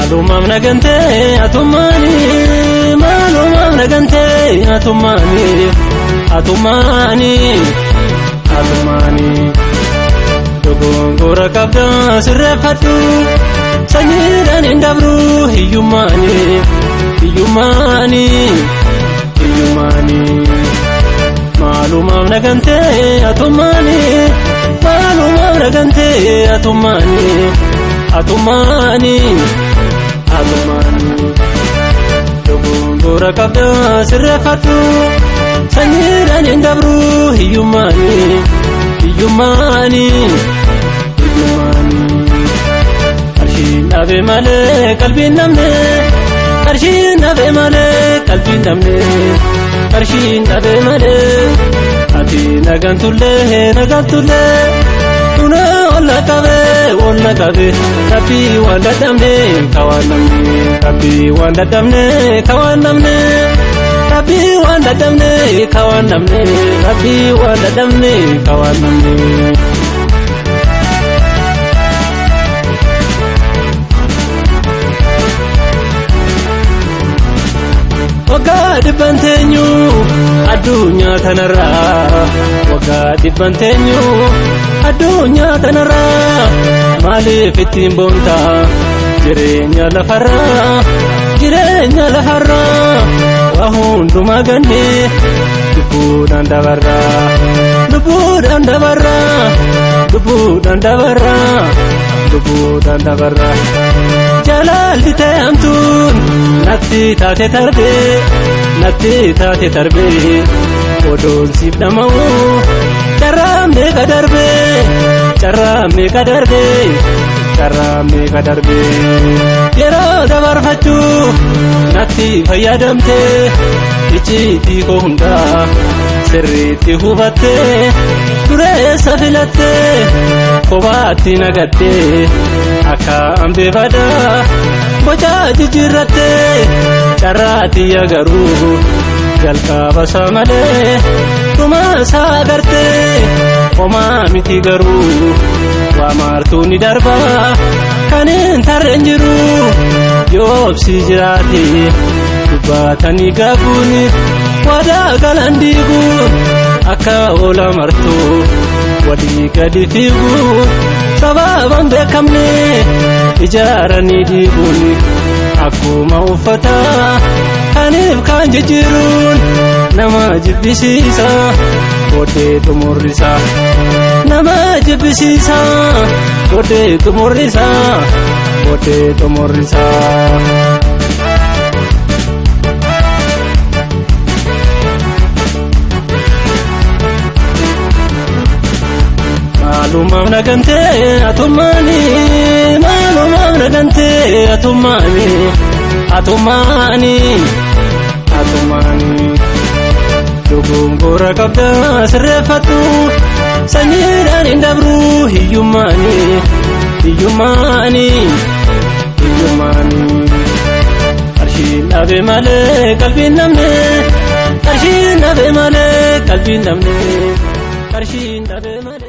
Maalummaaf nagante atummaani maalummaaf nagante atummaani atummaani atummaani dogongora qabda sirreeffadhu sanyiidhaan hin dabru hiyyummaani hiyyummaani hiyyummaani maalummaaf nagante atummaani maalummaaf nagante atummaani atummaani atummaani dogongora qabda sirreeffadhu sanyiidhaan hin dabru hiyyummaani hiyyummaani hiyyummaani qarshiin dhabe malee qalbiin namne qarshiin dhabe malee qalbiin namne qarshiin dhabe malee ati nagantullee nagantullee tuna olla qabe rabbi waan dadhabne kawaan namne rabbi waan dadhabne kawaan namne rabbi waan dadhabne kawaan namne rabbi waan dadhabne kawaan namne waggaa dhibbanteenyu addunyaa tanarraa waggaa dhibbanteenyu addunyaa tanarraa maaliif ittiin boonta jireenya lafarraa waa hundumaa ganne lubbuudhaan dabarraa lubbuudhaan dabarraa lubbuudhaan dabarraa lubbuudhaan dabarraa jaalalli ta'amtuun natti taate tarbee odoon siif dhama'u carraamee ka darbee yeroo dabarfachuuf natti fayyadamte icciitii koo hundaa sirriitti hubatte dureessa filatte kophaatti nagadde akka ambeefada boca jijjiirratte carraatti agaruu jalqaba isaa malee dhuma isaa agarte homaa miti garuu waa maartuu ni darba kan hin tarreen jiru yoobsii jiraate dubbatanii gaafuun wadaa galan diiguun akka oola martuu walii gadi fiiguun sababan beekamne ijaaranii diiguun akkuma uffata kaniif kan jijjiiruun nama jibbisiisa booddee xumurrisa nama jibbisiisa booddee xumurrisa maalummaaf nagante atummaani maalummaaf nagante atummaani atummaani atummaani dogongora qabda sirreeffadhu sanyiidhaan hin dabru hiyyummaani hiyyummaani hiyyummaani qarshiin dhabe malee qalbiin namne qarshiin dhabe malee qalbiin namne qarshiin dhabe malee